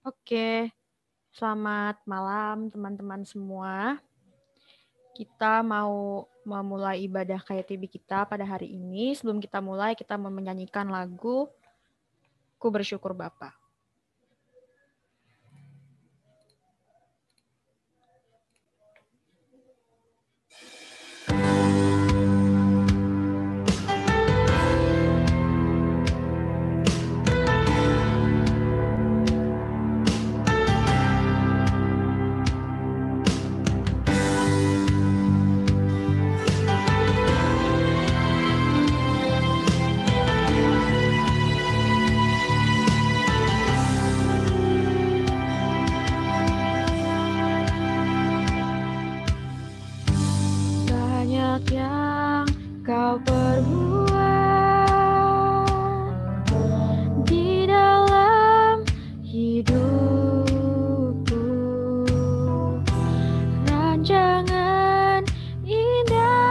Oke, selamat malam teman-teman semua. Kita mau memulai ibadah KTB kita pada hari ini. Sebelum kita mulai, kita mau menyanyikan lagu Ku Bersyukur Bapa. Banyak yang kau perbuat di dalam hidupku, rancangan indahmu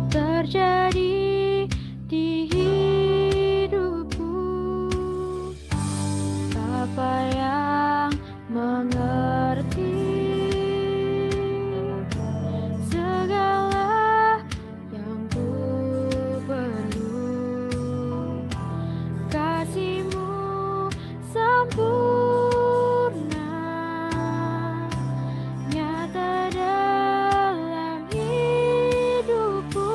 terjadi di hidupku. Apa yang mengerti segala yang ku perlu, kasih-Mu sempurna nyata dalam hidupku.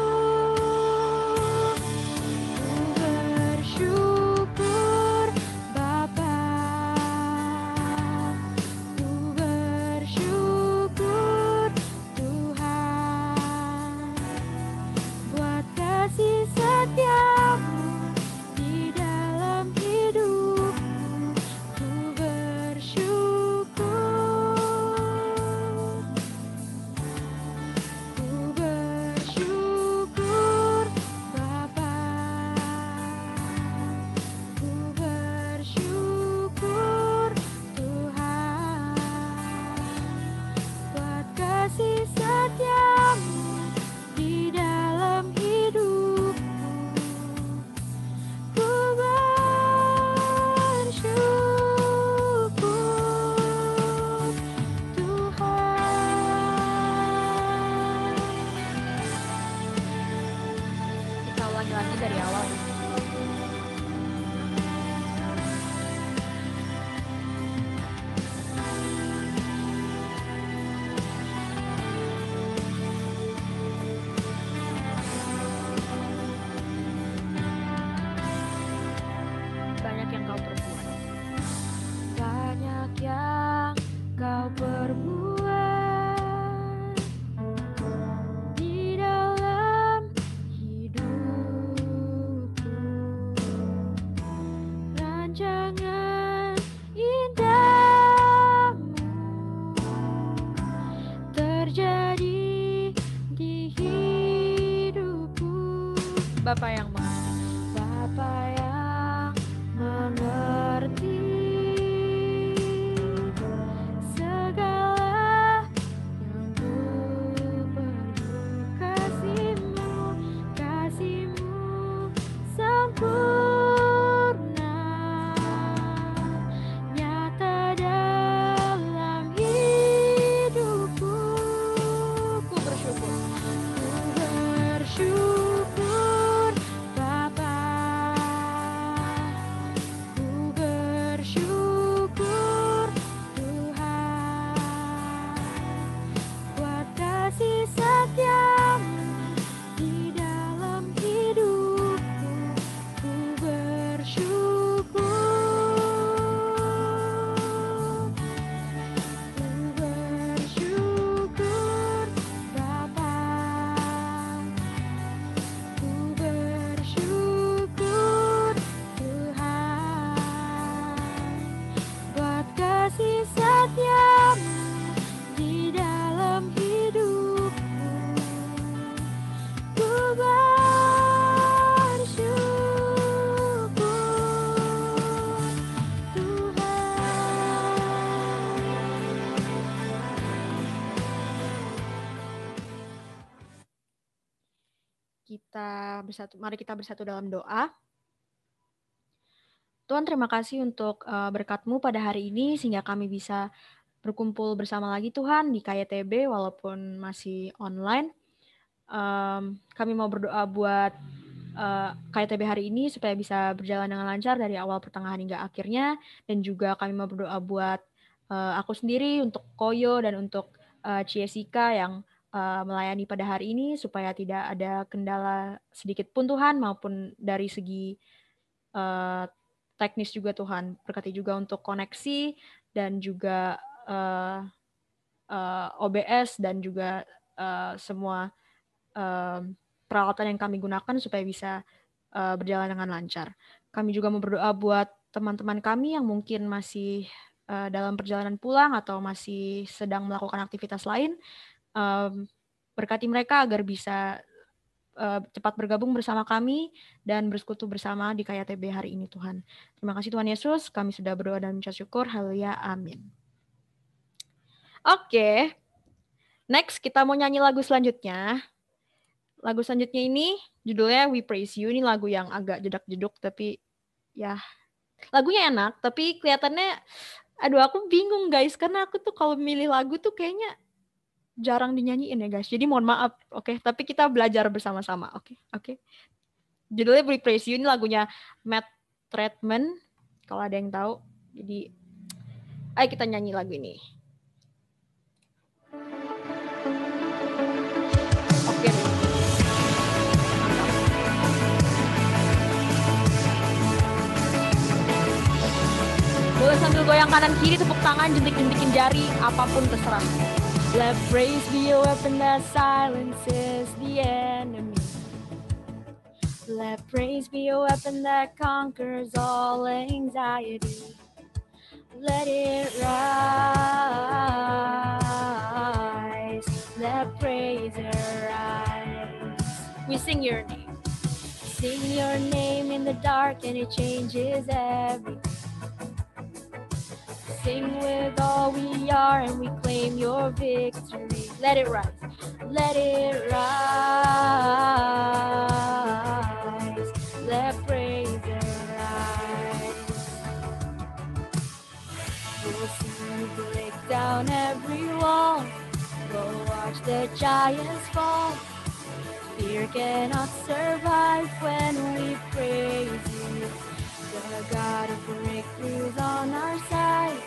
Ku bersyukur Bapa, ku bersyukur Tuhan buat kasih setia-Mu di dalam hidupku. Ku bersyukur, ku bersyukur Bapa, ku bersyukur Tuhan buat kasih setia-Mu di dalam hidupku. Ku bersyukur Tuhan. Kita ulangi lagi dari awal. Banyak yang kau perbuat. Banyak yang kau perbuat di dalam hidupku, rancangan indahmu terjadi di hidupku. Bapa yang mengerti segala yang ku perlu, kasih-Mu sempurna nyata dalam hidupku. Ku bersyukur Bapa, ku bersyukur Tuhan buat kasih setia-Mu di dalam hidupku. Ku bersyukur, ku bersyukur Bapa, ku bersyukur Tuhan buat kasih setia-Mu di dalam hidupku. Ku bersyukur Tuhan. Mari kita bersatu dalam doa. Tuhan, terima kasih untuk berkat-Mu pada hari ini sehingga kami bisa berkumpul bersama lagi Tuhan di KYTB walaupun masih online. Kami mau berdoa buat KYTB hari ini supaya bisa berjalan dengan lancar dari awal pertengahan hingga akhirnya, dan juga kami mau berdoa buat aku sendiri, untuk Koyo dan untuk Ciesika yang melayani pada hari ini supaya tidak ada kendala sedikit pun Tuhan, maupun dari segi teknis juga Tuhan. Berkati juga untuk koneksi dan juga OBS dan juga semua peralatan yang kami gunakan supaya bisa berjalan dengan lancar. Kami juga mau berdoa buat teman-teman kami yang mungkin masih dalam perjalanan pulang atau masih sedang melakukan aktivitas lain. Berkati mereka agar bisa cepat bergabung bersama kami dan bersekutu bersama di KYTB hari ini Tuhan. Terima kasih Tuhan Yesus, kami sudah berdoa dan mengucap syukur. Haleluya, amin. Oke, next kita mau nyanyi lagu selanjutnya. Lagu selanjutnya ini judulnya We Praise You. Ini lagu yang agak jedak-jeduk tapi ya lagunya enak, tapi kelihatannya aduh aku bingung guys, karena aku tuh kalau milih lagu tuh kayaknya jarang dinyanyiin ya guys. Jadi mohon maaf, oke? Tapi kita belajar bersama-sama, oke? Oke. Judulnya We Praise You, ini lagunya Matt Treadman, kalau ada yang tahu. Jadi ayo kita nyanyi lagu ini. Oke. Boleh sambil goyang kanan kiri, tepuk tangan, jentik-jentikin jari, apapun terserah. Let praise be a weapon that silences the enemy. Let praise be a weapon that conquers all anxiety. Let it rise. Let praise arise. We sing your name. Sing your name in the dark and it changes everything. Sing with all we are and we claim your victory. Let it rise. Let it rise. Let praise arise. We'll see you break down every wall. Go watch the giants fall. Fear cannot survive when we praise you. The God of breakthroughs on our side.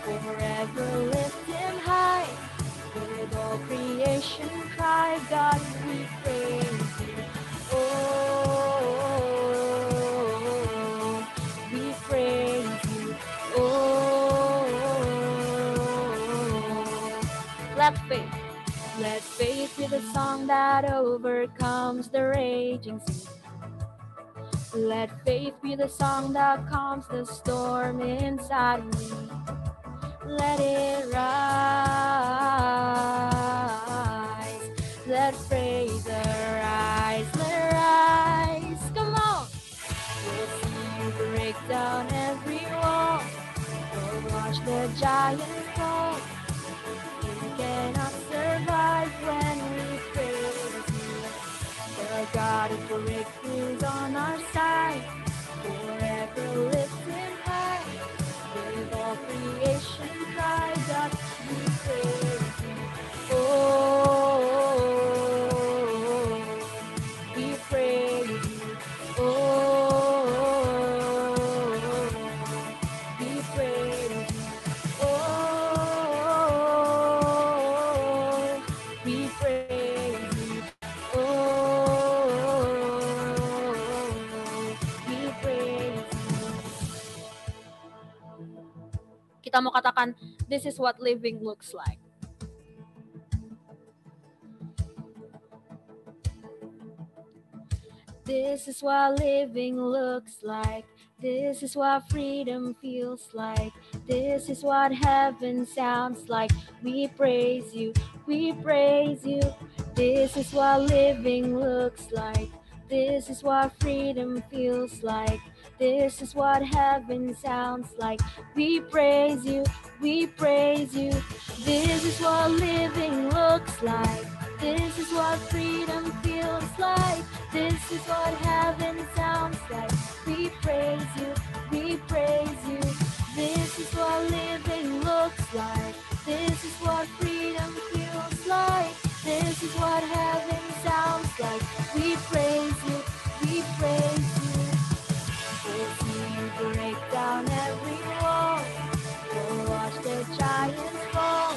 Forever lift him high. With all creation cry, God we praise you. Oh, we praise you. Oh, let faith be the song that overcomes the raging sea. Let faith be the song that calms the storm inside me. Let it rise. Let praise arise. Let it rise. Come on. We'll see you break down every wall. We'll watch the giants fall. You cannot survive when we praise you. The God of breakthroughs on our side. Forever lift him high. With all creation cry, God, we praise you. Oh, we praise you. Oh, we praise you. Oh, we praise you. Oh, we praise you. Kita mau katakan, this is what living looks like. This is what living looks like. This is what freedom feels like. This is what heaven sounds like. We praise you, we praise you. This is what living looks like. This is what freedom feels like. This is what heaven sounds like. We praise you, we praise you. This is what living looks like. This is what freedom feels like. This is what heaven sounds like. We praise you, we praise you. This is what living looks like. This is what freedom feels like. This is what heaven sounds like. We praise you, we praise you. We'll see you break down every wall. We'll watch the giants fall.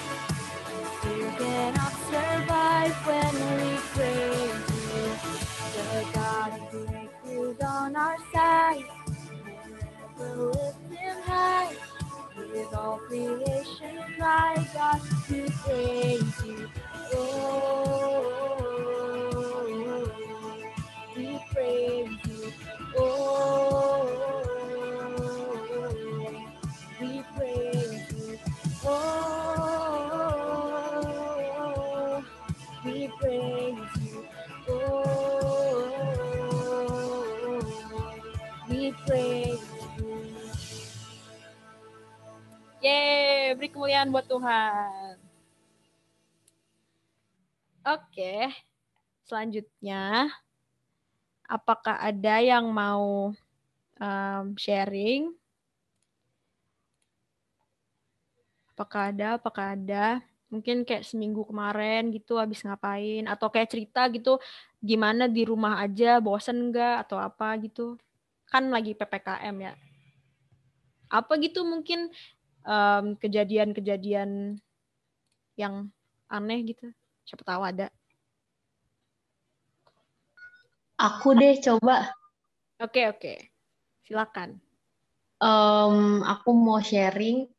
Fear cannot survive when we praise you. The God of breakthroughs on our side. Forever lift him high. With all creation cry, God, we praise you. Oh, we praise you. Oh, we praise you. Oh, we praise you. Oh, we praise you. Yeay, beri kemuliaan buat Tuhan. Oke, selanjutnya, apakah ada yang mau sharing? Apakah ada? Mungkin kayak seminggu kemarin gitu habis ngapain, atau kayak cerita gitu, gimana di rumah aja, bosen nggak, atau apa gitu. Kan lagi PPKM ya. Apa gitu mungkin kejadian-kejadian yang aneh gitu. Siapa tahu ada. Aku deh coba. Oke. Silakan. Aku mau sharing.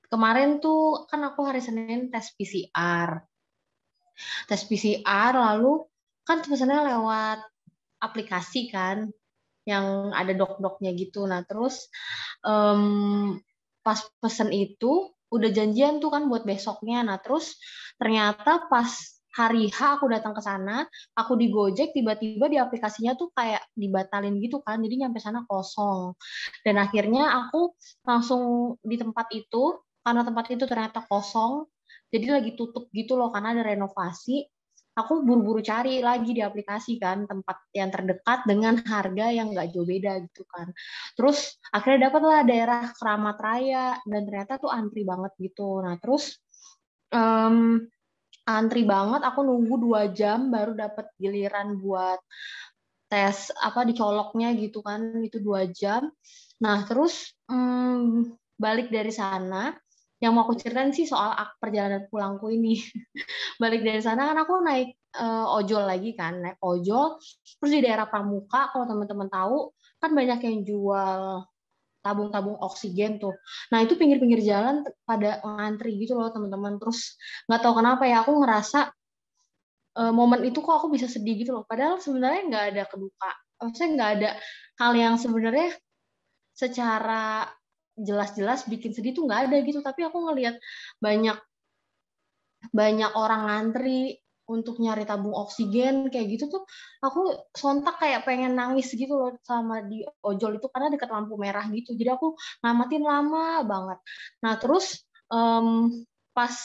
Kemarin tuh kan aku hari Senin tes PCR. Tes PCR lalu kan pesannya lewat aplikasi kan, yang ada dok-doknya gitu. Nah terus pas pesen itu udah janjian tuh kan buat besoknya. Nah terus ternyata pas hari H aku datang ke sana, aku di Gojek, tiba-tiba di aplikasinya tuh kayak dibatalin gitu kan, jadi nyampe sana kosong. Dan akhirnya aku langsung di tempat itu, karena tempat itu ternyata kosong, jadi lagi tutup gitu loh karena ada renovasi. Aku buru-buru cari lagi di aplikasi kan tempat yang terdekat dengan harga yang nggak jauh beda gitu kan. Terus akhirnya dapatlah daerah Keramat Raya dan ternyata tuh antri banget gitu. Nah terus antri banget, aku nunggu 2 jam baru dapat giliran buat tes apa dicoloknya gitu kan, itu 2 jam. Nah terus balik dari sana, yang mau aku ceritain sih soal perjalanan pulangku ini. Balik dari sana kan aku naik ojol lagi kan, naik ojol. Terus di daerah Pramuka, kalau teman-teman tahu, kan banyak yang jual tabung-tabung oksigen tuh. Nah itu pinggir-pinggir jalan pada ngantri gitu loh teman-teman. Terus nggak tahu kenapa ya aku ngerasa momen itu kok aku bisa sedih gitu loh. Padahal sebenarnya nggak ada keduka. Maksudnya nggak ada hal yang sebenarnya secara jelas-jelas bikin sedih tuh nggak ada gitu. Tapi aku ngelihat banyak orang ngantri untuk nyari tabung oksigen kayak gitu tuh, aku sontak kayak pengen nangis gitu loh sama di ojol itu karena dekat lampu merah gitu. Jadi aku ngamatin lama banget. Nah terus pas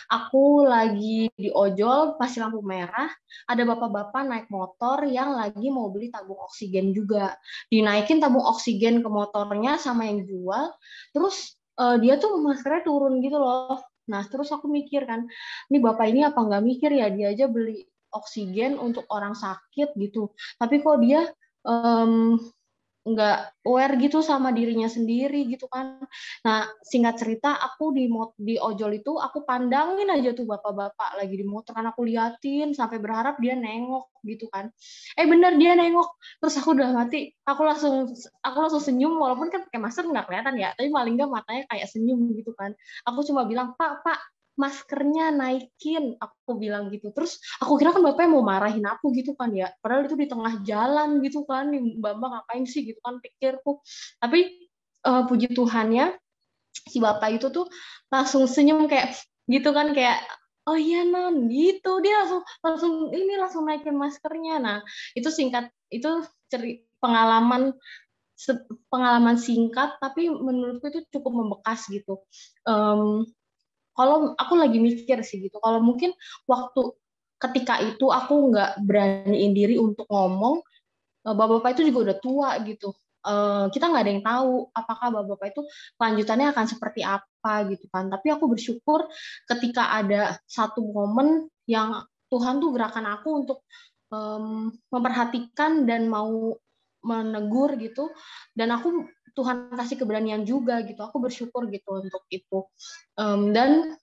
aku lagi di ojol pas lampu merah, ada bapak-bapak naik motor yang lagi mau beli tabung oksigen juga. Dinaikin tabung oksigen ke motornya sama yang jual, terus dia tuh maskernya turun gitu loh. Nah, terus aku mikir kan, ini bapak ini apa nggak mikir ya, dia aja beli oksigen untuk orang sakit gitu. Tapi kok dia nggak aware gitu sama dirinya sendiri gitu kan. Nah, singkat cerita, aku di ojol itu, aku pandangin aja tuh bapak-bapak lagi di motor, kan aku liatin sampai berharap dia nengok gitu kan. Bener dia nengok. Terus aku udah mati, aku langsung senyum, walaupun kan pakai masker nggak kelihatan ya, tapi paling nggak matanya kayak senyum gitu kan. Aku cuma bilang, Pak, maskernya naikin, aku bilang gitu. Terus aku kira kan bapaknya mau marahin aku gitu kan ya, padahal itu di tengah jalan gitu kan, mbak ngapain sih gitu kan pikirku. Tapi puji Tuhannya si bapak itu tuh langsung senyum kayak gitu kan, kayak oh iya non gitu, dia langsung naikin maskernya. Nah itu pengalaman singkat tapi menurutku itu cukup membekas gitu. Kalau aku lagi mikir sih gitu, kalau mungkin waktu ketika itu aku nggak beraniin diri untuk ngomong. Bapak-bapak itu juga udah tua gitu. Kita nggak ada yang tahu apakah bapak-bapak itu kelanjutannya akan seperti apa gitu kan. Tapi aku bersyukur ketika ada satu momen yang Tuhan tuh gerakan aku untuk memperhatikan dan mau menegur gitu. Dan aku Tuhan kasih keberanian juga gitu. Aku bersyukur gitu untuk itu. Dan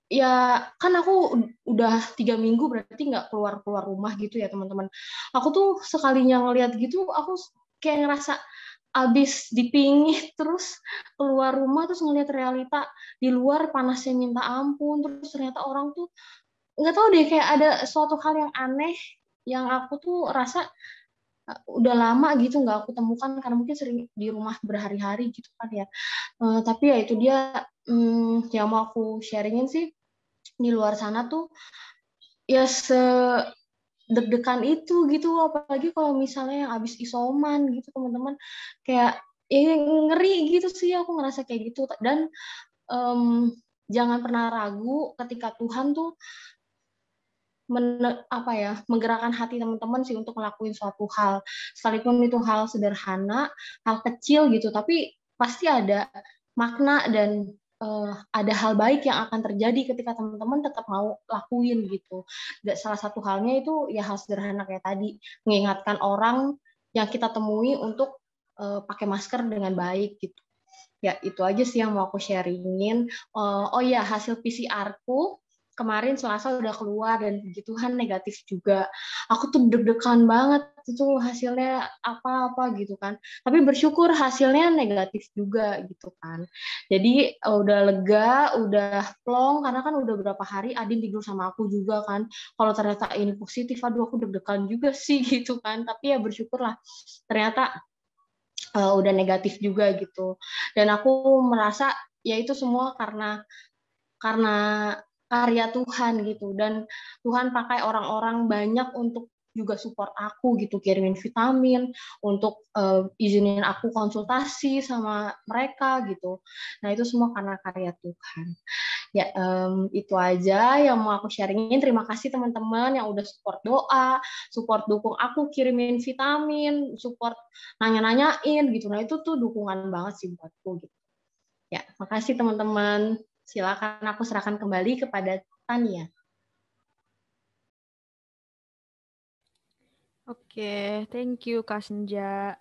ya kan aku udah 3 minggu berarti nggak keluar rumah gitu ya teman-teman. Aku tuh sekalinya ngeliat gitu, aku kayak ngerasa abis dipingit terus keluar rumah terus ngeliat realita di luar panasnya minta ampun, terus ternyata orang tuh nggak tahu deh, kayak ada suatu hal yang aneh yang aku tuh rasa udah lama gitu nggak aku temukan karena mungkin sering di rumah berhari-hari gitu kan ya. Tapi ya itu dia yang mau aku sharingin sih, di luar sana tuh ya deg-degan itu gitu, apalagi kalau misalnya yang abis isoman gitu teman-teman, kayak ya ngeri gitu sih, aku ngerasa kayak gitu. Dan jangan pernah ragu ketika Tuhan tuh menggerakkan hati teman-teman sih untuk ngelakuin suatu hal, sekalipun itu hal sederhana, hal kecil gitu, tapi pasti ada makna dan ada hal baik yang akan terjadi ketika teman-teman tetap mau lakuin gitu. Dan salah satu halnya itu ya hal sederhana kayak tadi, mengingatkan orang yang kita temui untuk pakai masker dengan baik gitu. Ya itu aja sih yang mau aku sharingin. Oh ya, hasil PCR-ku kemarin Selasa udah keluar dan puji Tuhan negatif juga. Aku tuh deg-degan banget itu hasilnya apa-apa gitu kan. Tapi bersyukur hasilnya negatif juga gitu kan. Jadi udah lega, udah plong karena kan udah berapa hari Adin tidur sama aku juga kan. Kalau ternyata ini positif, aduh aku deg-degan juga sih gitu kan. Tapi ya bersyukurlah ternyata udah negatif juga gitu. Dan aku merasa ya itu semua karena karya Tuhan gitu, dan Tuhan pakai orang-orang banyak untuk juga support aku gitu, kirimin vitamin untuk izinin aku konsultasi sama mereka gitu. Nah itu semua karena karya Tuhan. Ya itu aja yang mau aku sharingin. Terima kasih teman-teman yang udah support doa, support dukung aku kirimin vitamin, support nanya-nanyain gitu. Nah itu tuh dukungan banget sih buatku gitu. Ya, makasih teman-teman. Silakan aku serahkan kembali kepada Tania. Oke, thank you Kak Senja.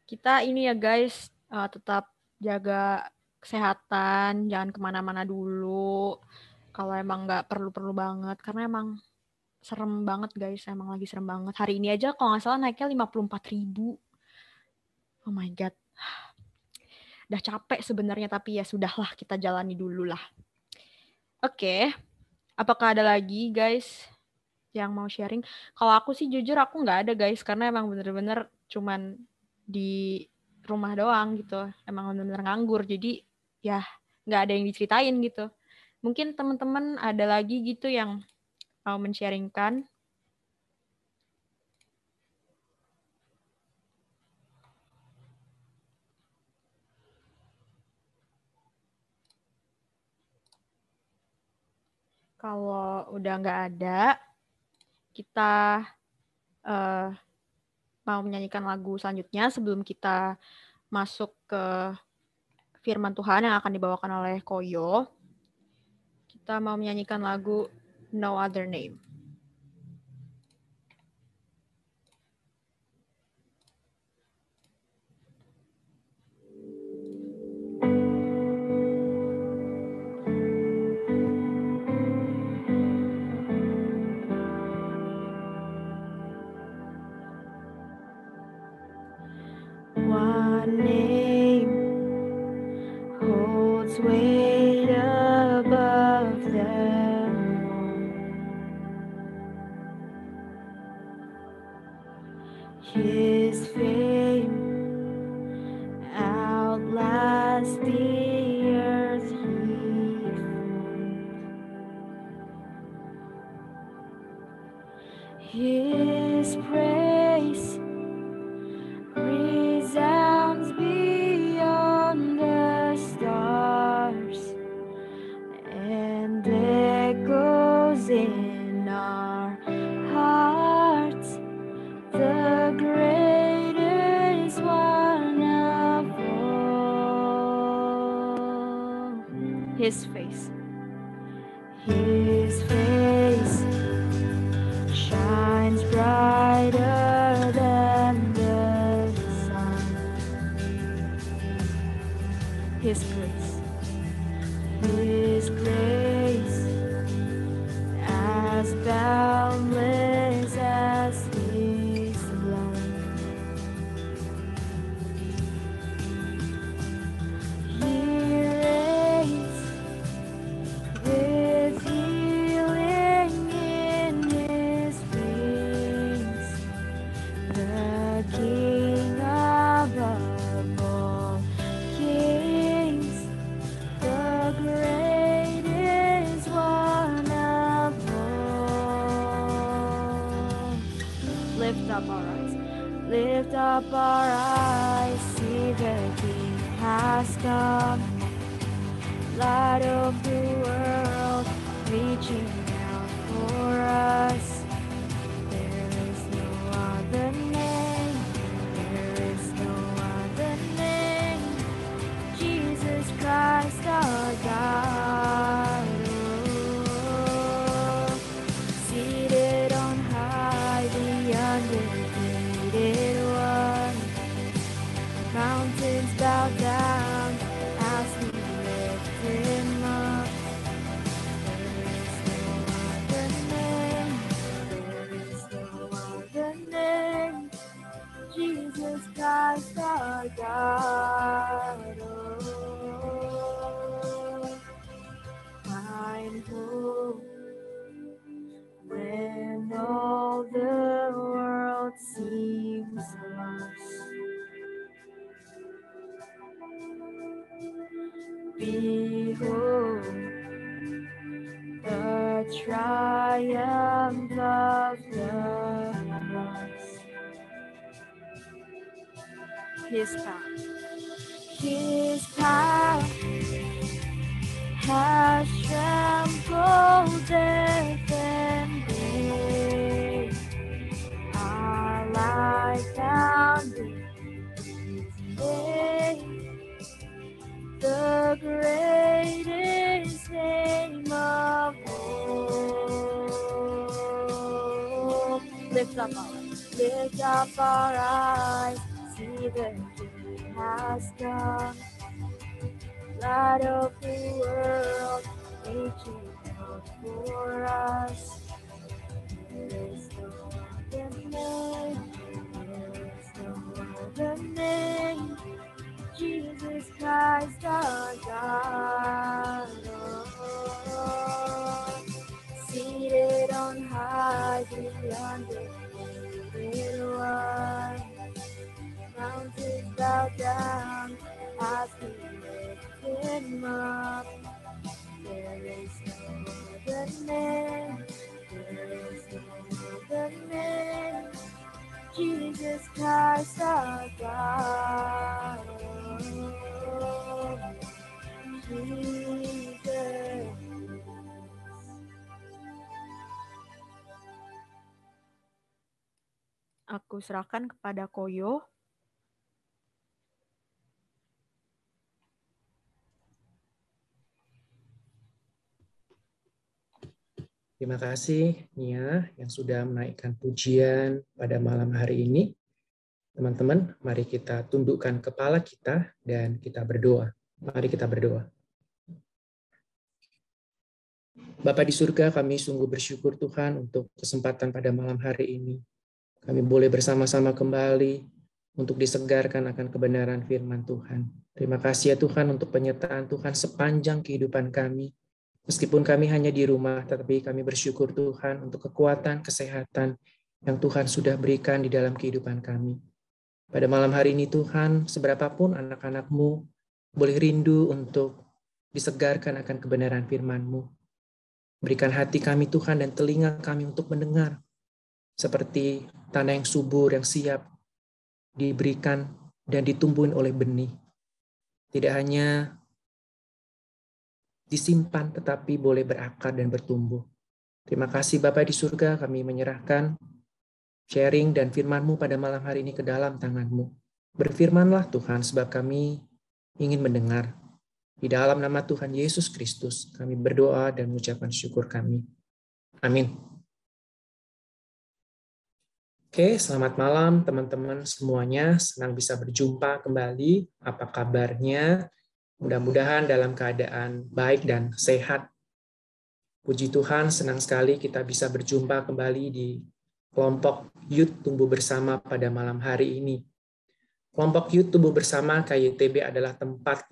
Kita ini ya guys, tetap jaga kesehatan, jangan kemana-mana dulu. Kalau emang nggak perlu-perlu banget, karena emang serem banget guys, emang lagi serem banget. Hari ini aja kalau nggak salah naiknya 54.000. Oh my God. Udah capek sebenarnya, tapi ya sudahlah, kita jalani dulu lah. Oke, apakah ada lagi guys yang mau sharing? Kalau aku sih jujur aku nggak ada guys, karena emang bener-bener cuman di rumah doang gitu. Emang bener-bener nganggur, jadi ya nggak ada yang diceritain gitu. Mungkin teman-teman ada lagi gitu yang mau men-sharingkan. Kalau udah nggak ada, kita mau menyanyikan lagu selanjutnya sebelum kita masuk ke firman Tuhan yang akan dibawakan oleh Koyo. Kita mau menyanyikan lagu No Other Name. One name holds weight above them all. His fame outlasts the earth he formed. His praise resounds beyond the stars. His face. His face shines brighter than the sun. His grace. His grace as boundless as His love. He reigns with healing in His wings, the King above all kings, the greatest one of all. Lift up our eyes. Lift up our eyes, see the King has come. Light of the world, reaching out for us. There is no other name, there is no other name. Jesus Christ our God. Oh, seated on high, the undefeated one. Mountains bow down as we lift Him up. There is no other name, Jesus Christ our God. Oh, find hope when all the world seems lost. Behold the triumph of the cross. His path has trampled death and grave. Our life found in His name, the greatest name of all. Lift up our eyes, see the King has come. Light of the world, reaching out for us. There is no other name, there is no other name. Jesus Christ our God. Oh, seated on high, the undefeated one. Mountains bow down as we lift Him up. There is no other name, there is no other name. Jesus Christ our God. Jesus. Aku serahkan kepada Koyo. Terima kasih Nia yang sudah menaikkan pujian pada malam hari ini. Teman-teman, mari kita tundukkan kepala kita dan kita berdoa. Mari kita berdoa. Bapa di surga, kami sungguh bersyukur Tuhan untuk kesempatan pada malam hari ini. Kami boleh bersama-sama kembali untuk disegarkan akan kebenaran firman Tuhan. Terima kasih ya Tuhan untuk penyertaan Tuhan sepanjang kehidupan kami. Meskipun kami hanya di rumah, tetapi kami bersyukur Tuhan untuk kekuatan, kesehatan yang Tuhan sudah berikan di dalam kehidupan kami. Pada malam hari ini Tuhan, seberapapun anak-anak-Mu boleh rindu untuk disegarkan akan kebenaran firman-Mu. Berikan hati kami Tuhan dan telinga kami untuk mendengar. Seperti tanah yang subur, yang siap diberikan dan ditumbuhin oleh benih. Tidak hanya disimpan, tetapi boleh berakar dan bertumbuh. Terima kasih Bapa di surga, kami menyerahkan sharing dan firman-Mu pada malam hari ini ke dalam tangan-Mu. Berfirmanlah Tuhan, sebab kami ingin mendengar. Di dalam nama Tuhan Yesus Kristus, kami berdoa dan mengucapkan syukur kami. Amin. Oke, selamat malam teman-teman semuanya. Senang bisa berjumpa kembali. Apa kabarnya? Mudah-mudahan dalam keadaan baik dan sehat. Puji Tuhan, senang sekali kita bisa berjumpa kembali di kelompok Youth Tumbuh Bersama pada malam hari ini. Kelompok Youth Tumbuh Bersama KYTB adalah tempat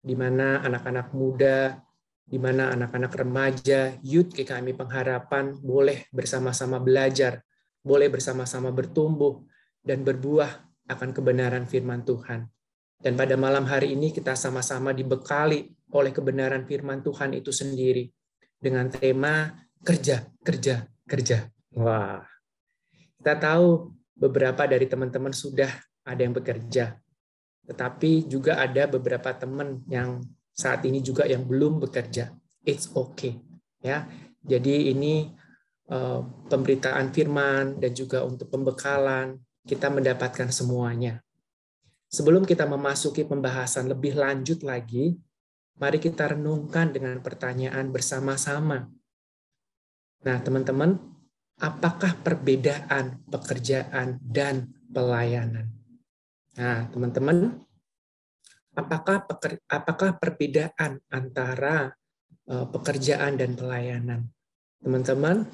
di mana anak-anak muda, di mana anak-anak remaja, youth GKMI Pengharapan boleh bersama-sama belajar, boleh bersama-sama bertumbuh, dan berbuah akan kebenaran firman Tuhan. Dan pada malam hari ini kita sama-sama dibekali oleh kebenaran firman Tuhan itu sendiri, dengan tema kerja, kerja, kerja. Wah, kita tahu beberapa dari teman-teman sudah ada yang bekerja, tetapi juga ada beberapa teman yang saat ini juga yang belum bekerja. It's okay, ya. Jadi ini pemberitaan firman dan juga untuk pembekalan kita mendapatkan semuanya. Sebelum kita memasuki pembahasan lebih lanjut lagi, mari kita renungkan dengan pertanyaan bersama-sama. Nah, teman-teman, apakah perbedaan pekerjaan dan pelayanan? Nah, teman-teman, apakah perbedaan antara pekerjaan dan pelayanan? Teman-teman,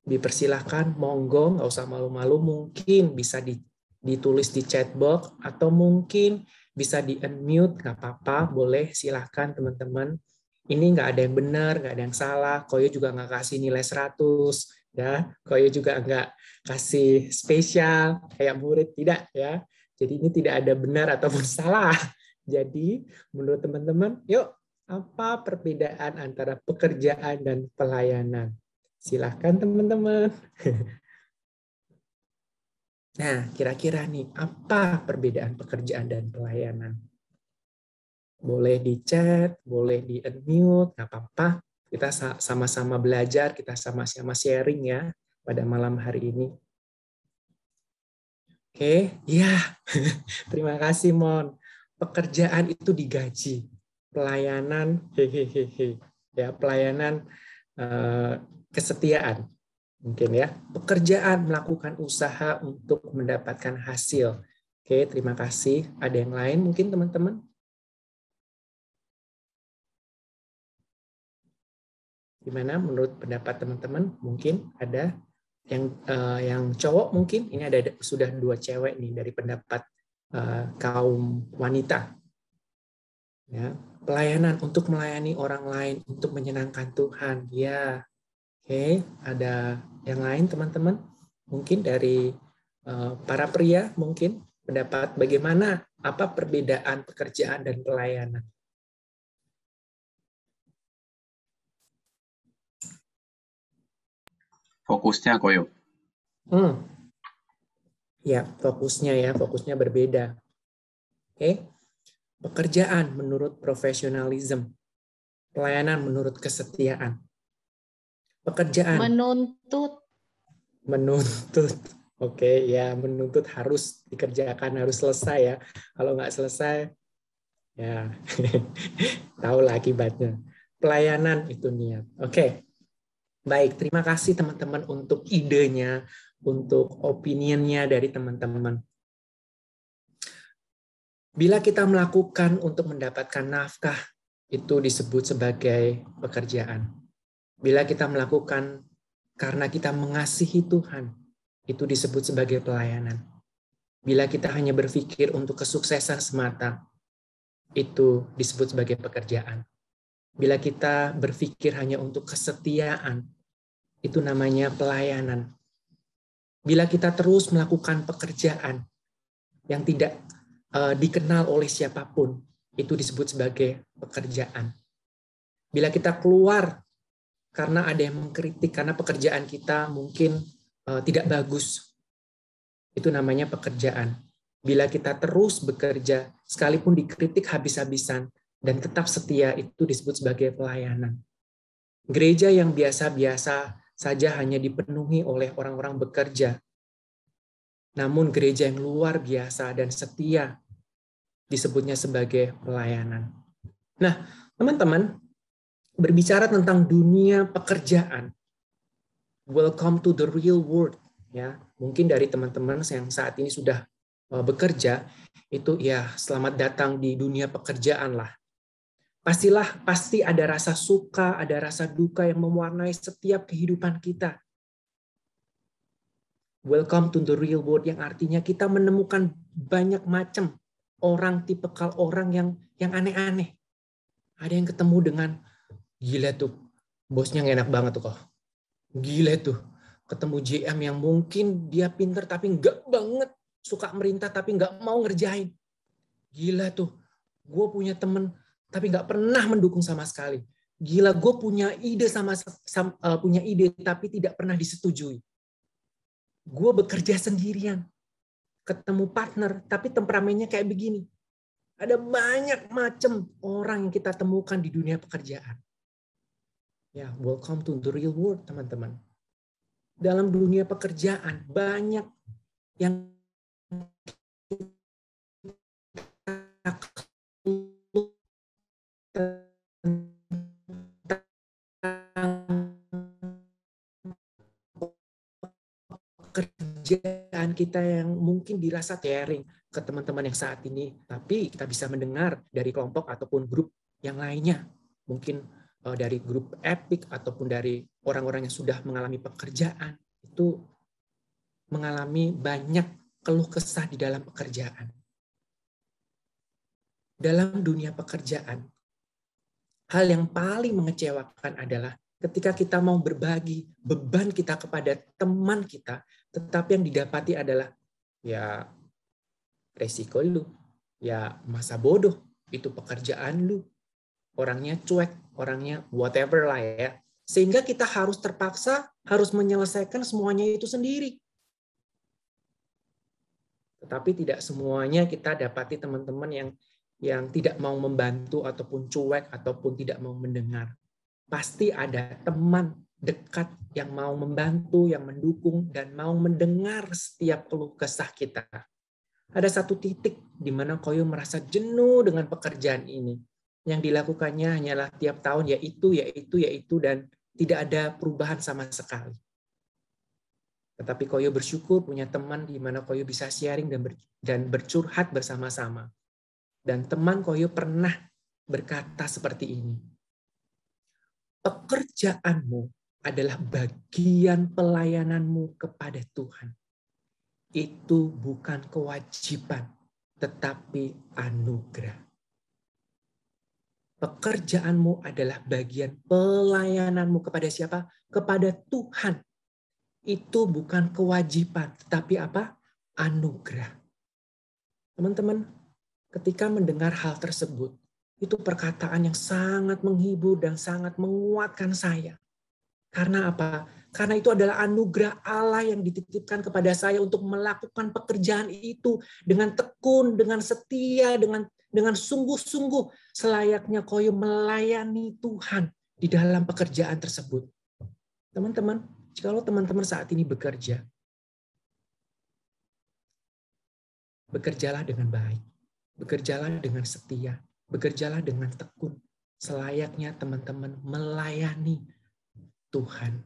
dipersilahkan, monggo, nggak usah malu-malu, mungkin bisa ditulis di chat box, atau mungkin bisa di-unmute, nggak apa-apa, boleh, silahkan teman-teman. Ini nggak ada yang benar, nggak ada yang salah, Koyo juga nggak kasih nilai 100, ya. Koyo juga nggak kasih spesial, kayak murid, tidak, ya. Jadi ini tidak ada benar ataupun salah. Jadi menurut teman-teman, yuk, apa perbedaan antara pekerjaan dan pelayanan? Silahkan teman-teman. Nah, kira-kira nih, apa perbedaan pekerjaan dan pelayanan? Boleh di chat, boleh di unmute, nggak apa-apa. Kita sama-sama belajar, kita sama-sama sharing ya pada malam hari ini. Oke, ya. Terima kasih, Mon. Pekerjaan itu digaji. Pelayanan, hehehe. Ya, pelayanan kesetiaan. Mungkin ya, pekerjaan melakukan usaha untuk mendapatkan hasil. Oke, terima kasih. Ada yang lain mungkin teman-teman? Gimana menurut pendapat teman-teman? Mungkin ada yang cowok mungkin, ini ada sudah 2 cewek nih dari pendapat kaum wanita. Ya, pelayanan untuk melayani orang lain, untuk menyenangkan Tuhan. Ya, oke, ada yang lain teman-teman? Mungkin dari para pria mungkin pendapat bagaimana, apa perbedaan pekerjaan dan pelayanan? Fokusnya, Koyo. Ya, fokusnya berbeda. Oke. Pekerjaan menurut profesionalisme, pelayanan menurut kesetiaan. Pekerjaan menuntut. Oke, ya, menuntut harus dikerjakan, harus selesai ya. Kalau nggak selesai, ya tahulah akibatnya. Pelayanan itu niat. Oke. Baik, terima kasih teman-teman untuk idenya, untuk opininya dari teman-teman. Bila kita melakukan untuk mendapatkan nafkah, itu disebut sebagai pekerjaan. Bila kita melakukan karena kita mengasihi Tuhan, itu disebut sebagai pelayanan. Bila kita hanya berpikir untuk kesuksesan semata, itu disebut sebagai pekerjaan. Bila kita berpikir hanya untuk kesetiaan, itu namanya pelayanan. Bila kita terus melakukan pekerjaan yang tidak dikenal oleh siapapun, itu disebut sebagai pekerjaan. Bila kita keluar karena ada yang mengkritik, karena pekerjaan kita mungkin tidak bagus, itu namanya pekerjaan. Bila kita terus bekerja, sekalipun dikritik habis-habisan, dan tetap setia, itu disebut sebagai pelayanan. Gereja yang biasa-biasa saja hanya dipenuhi oleh orang-orang bekerja. Namun gereja yang luar biasa dan setia disebutnya sebagai pelayanan. Nah, Teman-teman, berbicara tentang dunia pekerjaan, welcome to the real world. Ya, mungkin dari teman-teman yang saat ini sudah bekerja, itu ya selamat datang di dunia pekerjaan lah. Pasti ada rasa suka, ada rasa duka yang mewarnai setiap kehidupan kita. Welcome to the real world, yang artinya kita menemukan banyak macam orang, tipikal orang yang aneh-aneh. Ada yang ketemu dengan, gila tuh, bosnya nggak enak banget tuh kok. Gila tuh, ketemu GM yang mungkin dia pinter tapi nggak banget, suka merintah tapi nggak mau ngerjain. Gila tuh, gue punya temen tapi nggak pernah mendukung sama sekali. Gila, gue punya ide punya ide tapi tidak pernah disetujui. Gue bekerja sendirian, ketemu partner tapi temperamennya kayak begini. Ada banyak macam orang yang kita temukan di dunia pekerjaan. Ya, welcome to the real world, teman-teman. Dalam dunia pekerjaan banyak yang pekerjaan kita yang mungkin dirasa sharing ke teman-teman yang saat ini, tapi kita bisa mendengar dari kelompok ataupun grup yang lainnya, mungkin dari grup Epic ataupun dari orang-orang yang sudah mengalami pekerjaan, itu mengalami banyak keluh kesah di dalam pekerjaan. Dalam dunia pekerjaan, hal yang paling mengecewakan adalah ketika kita mau berbagi beban kita kepada teman kita, tetapi yang didapati adalah ya resiko lu, ya masa bodoh, itu pekerjaan lu, orangnya cuek, orangnya whatever lah ya. Sehingga kita harus terpaksa harus menyelesaikan semuanya itu sendiri. Tetapi tidak semuanya kita dapati teman-teman yang tidak mau membantu ataupun cuek ataupun tidak mau mendengar. Pasti ada teman dekat yang mau membantu, yang mendukung, dan mau mendengar setiap keluh kesah kita. Ada satu titik di mana Koyo merasa jenuh dengan pekerjaan ini. Yang dilakukannya hanyalah tiap tahun yaitu, dan tidak ada perubahan sama sekali. Tetapi Koyo bersyukur punya teman di mana Koyo bisa sharing dan bercurhat bersama-sama. Dan teman Koyo pernah berkata seperti ini. Pekerjaanmu adalah bagian pelayananmu kepada Tuhan. Itu bukan kewajiban, tetapi anugerah. Pekerjaanmu adalah bagian pelayananmu kepada siapa? Kepada Tuhan. Itu bukan kewajiban, tetapi apa? Anugerah. Teman-teman, ketika mendengar hal tersebut, itu perkataan yang sangat menghibur dan sangat menguatkan saya. Karena apa? Karena itu adalah anugerah Allah yang dititipkan kepada saya untuk melakukan pekerjaan itu dengan tekun, dengan setia, dengan sungguh-sungguh selayaknya Koyo melayani Tuhan di dalam pekerjaan tersebut. Teman-teman, kalau teman-teman saat ini bekerjalah dengan baik, bekerjalah dengan setia, bekerjalah dengan tekun, selayaknya teman-teman melayani Tuhan.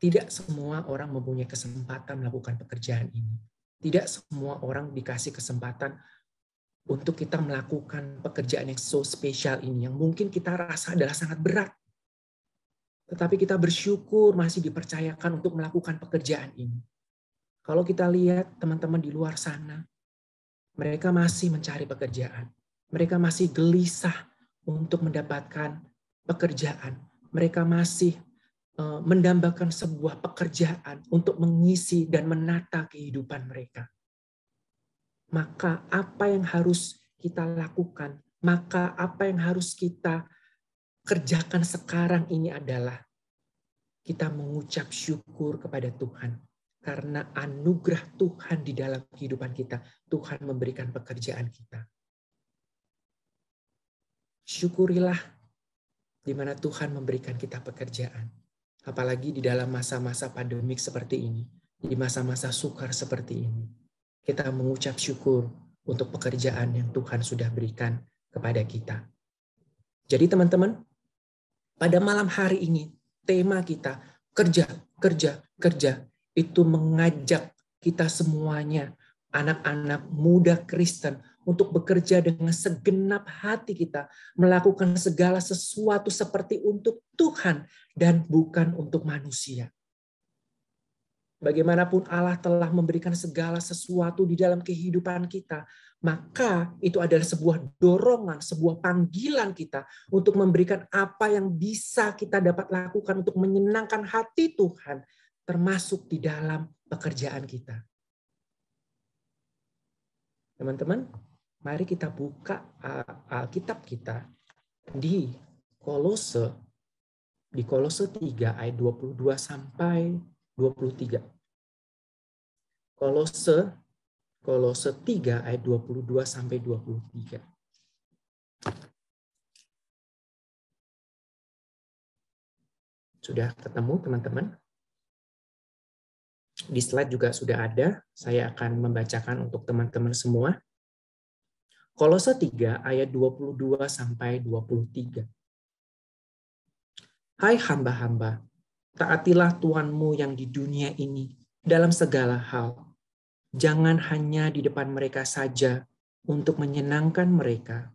Tidak semua orang mempunyai kesempatan melakukan pekerjaan ini. Tidak semua orang dikasih kesempatan untuk kita melakukan pekerjaan yang so spesial ini, yang mungkin kita rasa adalah sangat berat. Tetapi kita bersyukur masih dipercayakan untuk melakukan pekerjaan ini. Kalau kita lihat teman-teman di luar sana, mereka masih mencari pekerjaan. Mereka masih gelisah untuk mendapatkan pekerjaan. Mereka masih mendambakan sebuah pekerjaan untuk mengisi dan menata kehidupan mereka. Maka apa yang harus kita lakukan, maka apa yang harus kita kerjakan sekarang ini adalah kita mengucap syukur kepada Tuhan. Karena anugerah Tuhan di dalam kehidupan kita, Tuhan memberikan pekerjaan kita. Syukurilah di mana Tuhan memberikan kita pekerjaan. Apalagi di dalam masa-masa pandemik seperti ini, di masa-masa sukar seperti ini. Kita mengucap syukur untuk pekerjaan yang Tuhan sudah berikan kepada kita. Jadi teman-teman, pada malam hari ini tema kita kerja, kerja, kerja itu mengajak kita semuanya, anak-anak muda Kristen, untuk bekerja dengan segenap hati kita, melakukan segala sesuatu seperti untuk Tuhan dan bukan untuk manusia. Bagaimanapun Allah telah memberikan segala sesuatu di dalam kehidupan kita, maka itu adalah sebuah dorongan, sebuah panggilan kita untuk memberikan apa yang bisa kita dapat lakukan untuk menyenangkan hati Tuhan, termasuk di dalam pekerjaan kita. Teman-teman, mari kita buka Alkitab kita di Kolose 3 ayat 22 sampai 23. Kolose 3 ayat 22 sampai 23. Sudah ketemu teman-teman? Di slide juga sudah ada. Saya akan membacakan untuk teman-teman semua. Kolose 3 ayat 22 sampai 23. Hai hamba-hamba, taatilah Tuhanmu yang di dunia ini dalam segala hal. Jangan hanya di depan mereka saja untuk menyenangkan mereka,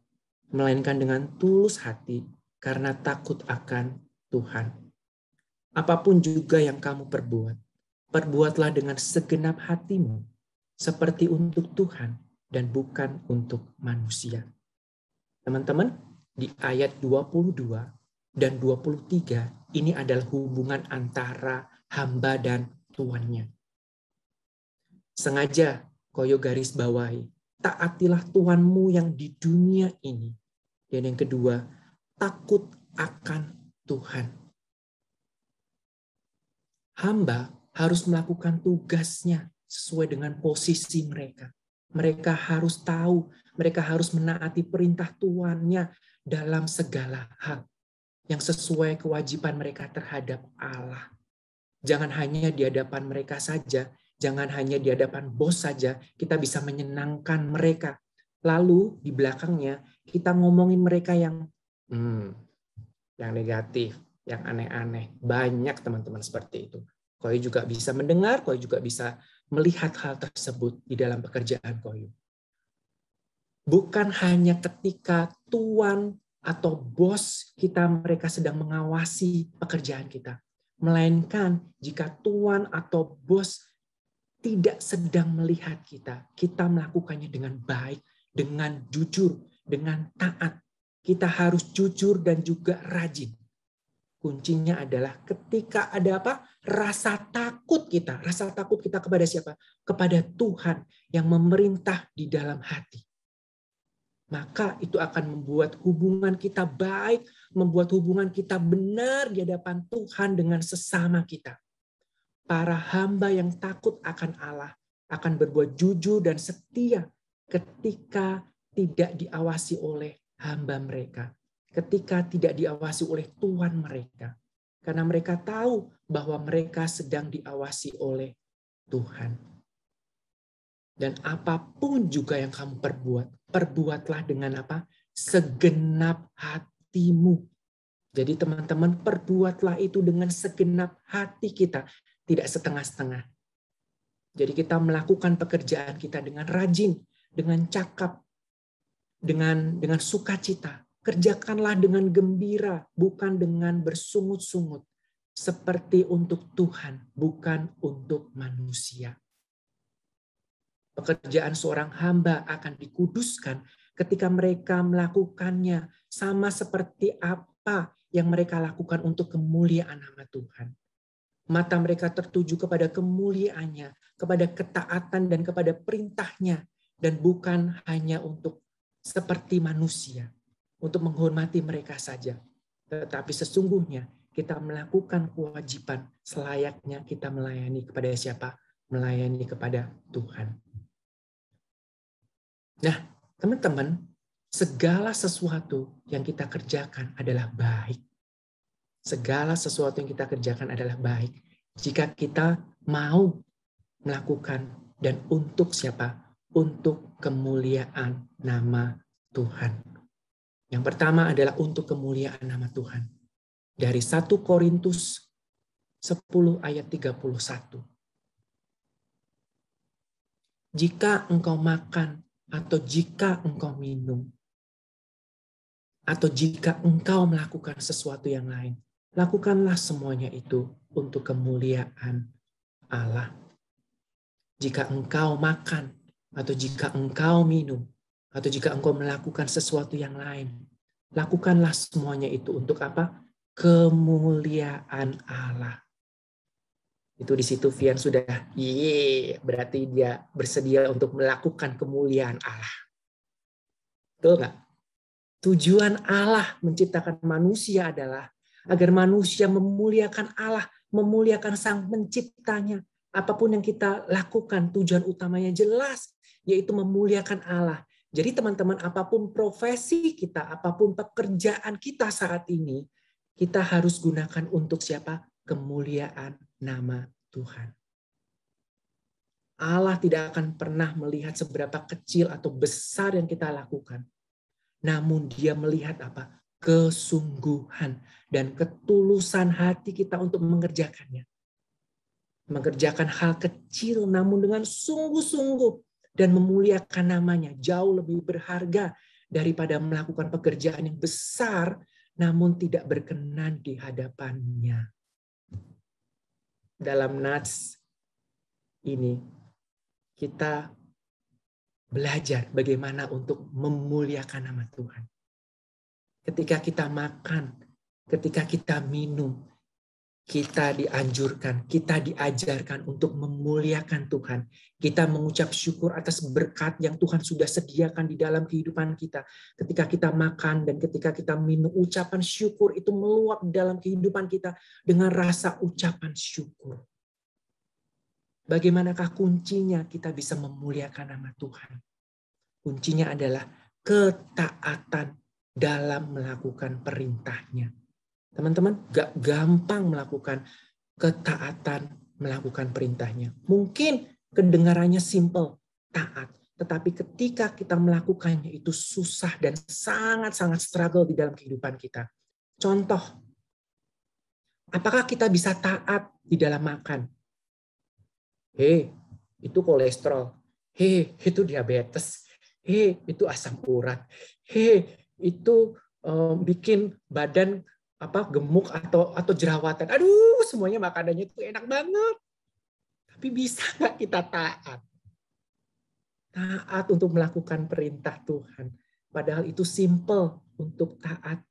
melainkan dengan tulus hati karena takut akan Tuhan. Apapun juga yang kamu perbuat, perbuatlah dengan segenap hatimu, seperti untuk Tuhan dan bukan untuk manusia. Teman-teman, di ayat 22 dan 23, ini adalah hubungan antara hamba dan tuannya. Sengaja Koyo garis bawahi, taatilah Tuhanmu yang di dunia ini. Dan yang kedua, takut akan Tuhan. Hamba harus melakukan tugasnya sesuai dengan posisi mereka. Mereka harus tahu, mereka harus menaati perintah tuannya dalam segala hal yang sesuai kewajiban mereka terhadap Allah. Jangan hanya di hadapan mereka saja, jangan hanya di hadapan bos saja kita bisa menyenangkan mereka. Lalu di belakangnya kita ngomongin mereka yang negatif, yang aneh-aneh. Banyak teman-teman seperti itu. Koyo juga bisa mendengar, Koyo juga bisa melihat hal tersebut di dalam pekerjaan Koyo. Bukan hanya ketika tuan atau bos kita mereka sedang mengawasi pekerjaan kita, melainkan jika tuan atau bos tidak sedang melihat kita, kita melakukannya dengan baik, dengan jujur, dengan taat. Kita harus jujur dan juga rajin. Kuncinya adalah ketika ada apa? Rasa takut kita. Rasa takut kita kepada siapa? Kepada Tuhan yang memerintah di dalam hati. Maka itu akan membuat hubungan kita baik, membuat hubungan kita benar di hadapan Tuhan dengan sesama kita. Para hamba yang takut akan Allah akan berbuat jujur dan setia ketika tidak diawasi oleh hamba mereka. Ketika tidak diawasi oleh Tuhan mereka. Karena mereka tahu bahwa mereka sedang diawasi oleh Tuhan. Dan apapun juga yang kamu perbuat, perbuatlah dengan apa? Segenap hatimu. Jadi teman-teman, perbuatlah itu dengan segenap hati kita. Tidak setengah-setengah. Jadi kita melakukan pekerjaan kita dengan rajin, dengan cakap, dengan sukacita. Kerjakanlah dengan gembira, bukan dengan bersungut-sungut. Seperti untuk Tuhan, bukan untuk manusia. Pekerjaan seorang hamba akan dikuduskan ketika mereka melakukannya sama seperti apa yang mereka lakukan untuk kemuliaan nama Tuhan. Mata mereka tertuju kepada kemuliaannya, kepada ketaatan dan kepada perintahnya, dan bukan hanya untuk seperti manusia, untuk menghormati mereka saja. Tetapi sesungguhnya kita melakukan kewajiban selayaknya kita melayani kepada siapa? Melayani kepada Tuhan. Nah, teman-teman, segala sesuatu yang kita kerjakan adalah baik. Segala sesuatu yang kita kerjakan adalah baik. Jika kita mau melakukan dan untuk siapa? Untuk kemuliaan nama Tuhan. Yang pertama adalah untuk kemuliaan nama Tuhan. Dari 1 Korintus 10 ayat 31. Jika engkau makan atau jika engkau minum, atau jika engkau melakukan sesuatu yang lain, lakukanlah semuanya itu untuk kemuliaan Allah. Jika engkau makan, atau jika engkau minum, atau jika engkau melakukan sesuatu yang lain, lakukanlah semuanya itu untuk apa? Kemuliaan Allah. Itu di situ Vian sudah, berarti dia bersedia untuk melakukan kemuliaan Allah. Betul nggak? Tujuan Allah menciptakan manusia adalah agar manusia memuliakan Allah, memuliakan Sang Penciptanya. Apapun yang kita lakukan, tujuan utamanya jelas, yaitu memuliakan Allah. Jadi teman-teman, apapun profesi kita, apapun pekerjaan kita saat ini, kita harus gunakan untuk siapa? Kemuliaan nama Tuhan. Allah tidak akan pernah melihat seberapa kecil atau besar yang kita lakukan. Namun dia melihat apa? Kesungguhan dan ketulusan hati kita untuk mengerjakannya. Mengerjakan hal kecil namun dengan sungguh-sungguh dan memuliakan namanya jauh lebih berharga daripada melakukan pekerjaan yang besar namun tidak berkenan di hadapannya. Dalam nats ini kita belajar bagaimana untuk memuliakan nama Tuhan. Ketika kita makan, ketika kita minum, kita dianjurkan, kita diajarkan untuk memuliakan Tuhan. Kita mengucap syukur atas berkat yang Tuhan sudah sediakan di dalam kehidupan kita. Ketika kita makan dan ketika kita minum, ucapan syukur itu meluap di dalam kehidupan kita dengan rasa ucapan syukur. Bagaimanakah kuncinya kita bisa memuliakan nama Tuhan? Kuncinya adalah ketaatan dalam melakukan perintahnya. Teman-teman, gak gampang melakukan ketaatan, melakukan perintahnya. Mungkin kedengarannya simple, taat. Tetapi ketika kita melakukannya itu susah dan sangat-sangat struggle di dalam kehidupan kita. Contoh, apakah kita bisa taat di dalam makan? Itu kolesterol. Itu diabetes. Itu asam urat. Itu bikin badan gemuk atau jerawatan. Aduh, semuanya makanannya itu enak banget. Tapi bisa nggak kita taat? Taat untuk melakukan perintah Tuhan. Padahal itu simple untuk taat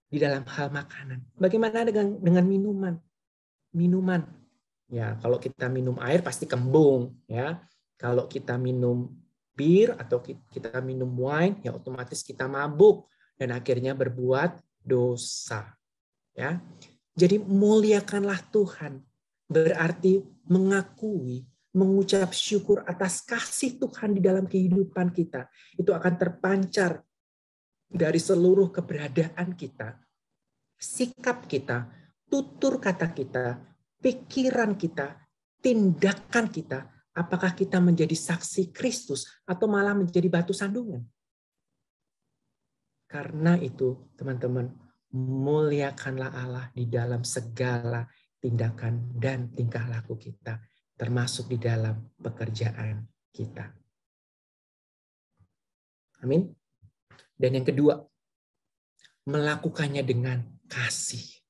di dalam hal makanan. Bagaimana dengan minuman? Minuman. Ya, kalau kita minum air pasti kembung, ya. Kalau kita minum bir atau kita minum wine, ya otomatis kita mabuk dan akhirnya berbuat dosa. Ya. Jadi muliakanlah Tuhan. Berarti mengakui, mengucap syukur atas kasih Tuhan di dalam kehidupan kita. Itu akan terpancar dari seluruh keberadaan kita. Sikap kita, tutur kata kita, pikiran kita, tindakan kita, apakah kita menjadi saksi Kristus atau malah menjadi batu sandungan? Karena itu, teman-teman, muliakanlah Allah di dalam segala tindakan dan tingkah laku kita, termasuk di dalam pekerjaan kita. Amin. Dan yang kedua, melakukannya dengan kasih.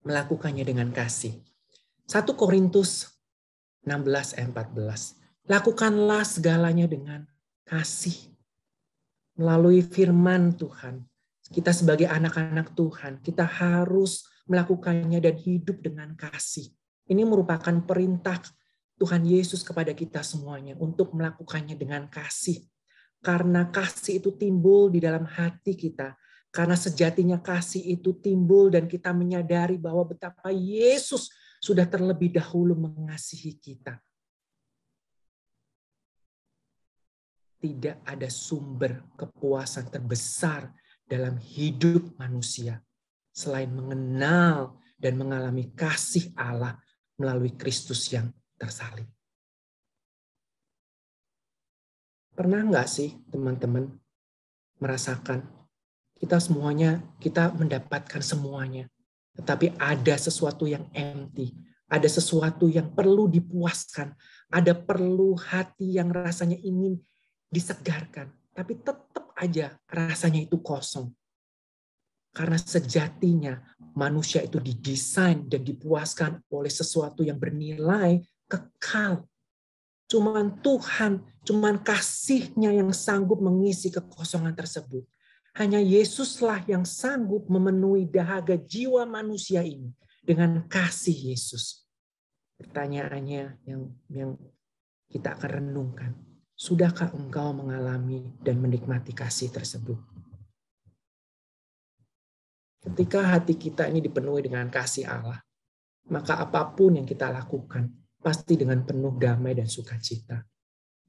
Melakukannya dengan kasih. 1 Korintus 16 ayat 14. Lakukanlah segalanya dengan kasih. Melalui firman Tuhan, kita sebagai anak-anak Tuhan, kita harus melakukannya dan hidup dengan kasih. Ini merupakan perintah Tuhan Yesus kepada kita semuanya untuk melakukannya dengan kasih. Karena kasih itu timbul di dalam hati kita. Karena sejatinya kasih itu timbul dan kita menyadari bahwa betapa Yesus sudah terlebih dahulu mengasihi kita. Tidak ada sumber kepuasan terbesar dalam hidup manusia selain mengenal dan mengalami kasih Allah melalui Kristus yang tersalib. Pernah nggak sih teman-teman merasakan. Kita mendapatkan semuanya. Tetapi ada sesuatu yang empty. Ada sesuatu yang perlu dipuaskan. Ada perlu hati yang rasanya ingin disegarkan. Tapi tetap aja rasanya itu kosong. Karena sejatinya manusia itu didesain dan dipuaskan oleh sesuatu yang bernilai kekal. Cuman Tuhan, cuman kasih-Nya yang sanggup mengisi kekosongan tersebut. Hanya Yesuslah yang sanggup memenuhi dahaga jiwa manusia ini dengan kasih Yesus. Pertanyaannya yang kita akan renungkan. Sudahkah engkau mengalami dan menikmati kasih tersebut? Ketika hati kita ini dipenuhi dengan kasih Allah, maka apapun yang kita lakukan pasti dengan penuh damai dan sukacita.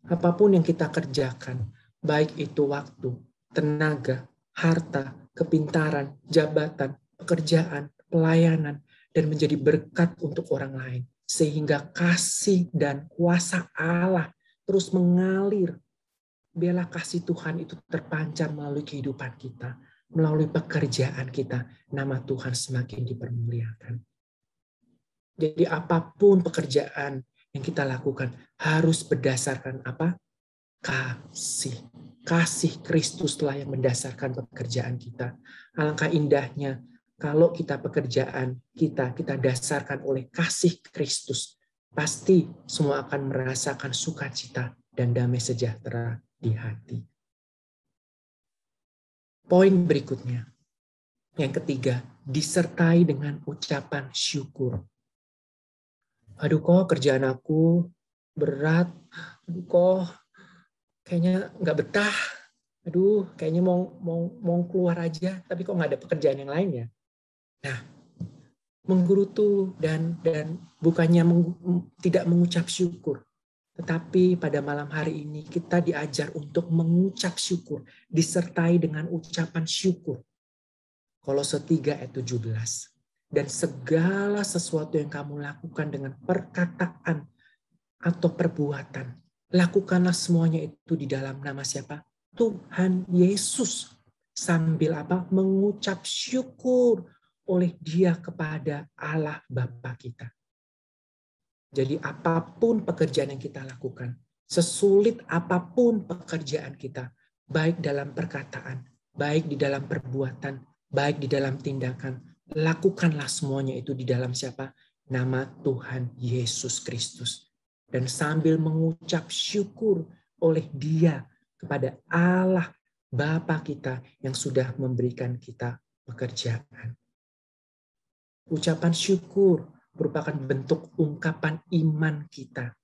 Apapun yang kita kerjakan, baik itu waktu, tenaga, harta, kepintaran, jabatan, pekerjaan, pelayanan, dan menjadi berkat untuk orang lain. Sehingga kasih dan kuasa Allah terus mengalir. Biarlah kasih Tuhan itu terpancar melalui kehidupan kita, melalui pekerjaan kita. Nama Tuhan semakin dipermuliakan. Jadi apapun pekerjaan yang kita lakukan harus berdasarkan apa? Kasih. Kasih Kristuslah yang mendasarkan pekerjaan kita. Alangkah indahnya kalau pekerjaan kita dasarkan oleh kasih Kristus. Pasti semua akan merasakan sukacita dan damai sejahtera di hati. Poin berikutnya. Yang ketiga, disertai dengan ucapan syukur. Aduh kok kerjaan aku berat. Aduh kok kayaknya nggak betah. Aduh, kayaknya mau keluar aja, tapi kok nggak ada pekerjaan yang lain ya. Nah, menggerutu dan bukannya tidak mengucap syukur, tetapi pada malam hari ini kita diajar untuk mengucap syukur, disertai dengan ucapan syukur. Kolose 3 ayat 17. Dan segala sesuatu yang kamu lakukan dengan perkataan atau perbuatan, lakukanlah semuanya itu di dalam nama siapa? Tuhan Yesus. Sambil apa? Mengucap syukur oleh Dia kepada Allah Bapa kita. Jadi apapun pekerjaan yang kita lakukan, sesulit apapun pekerjaan kita, baik dalam perkataan, baik di dalam perbuatan, baik di dalam tindakan, lakukanlah semuanya itu di dalam siapa? Nama Tuhan Yesus Kristus. Dan sambil mengucap syukur oleh Dia kepada Allah Bapa kita yang sudah memberikan kita pekerjaan. Ucapan syukur merupakan bentuk ungkapan iman kita,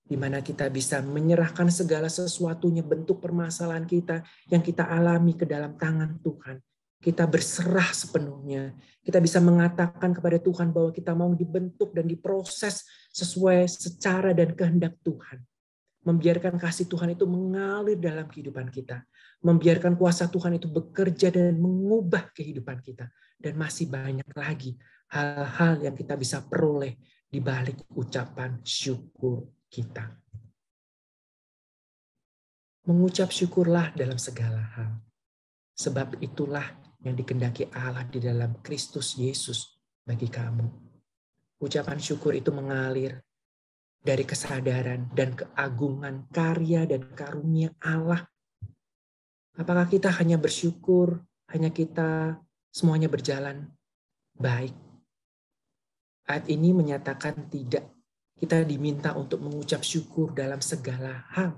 di mana kita bisa menyerahkan segala sesuatunya, bentuk permasalahan kita yang kita alami ke dalam tangan Tuhan. Kita berserah sepenuhnya. Kita bisa mengatakan kepada Tuhan bahwa kita mau dibentuk dan diproses sesuai secara dan kehendak Tuhan. Membiarkan kasih Tuhan itu mengalir dalam kehidupan kita. Membiarkan kuasa Tuhan itu bekerja dan mengubah kehidupan kita. Dan masih banyak lagi hal-hal yang kita bisa peroleh di balik ucapan syukur kita. Mengucap syukurlah dalam segala hal. Sebab itulah yang dikehendaki Allah di dalam Kristus Yesus bagi kamu. Ucapan syukur itu mengalir dari kesadaran dan keagungan karya dan karunia Allah. Apakah kita hanya bersyukur, hanya kita semuanya berjalan baik? Ayat ini menyatakan tidak. Kita diminta untuk mengucap syukur dalam segala hal.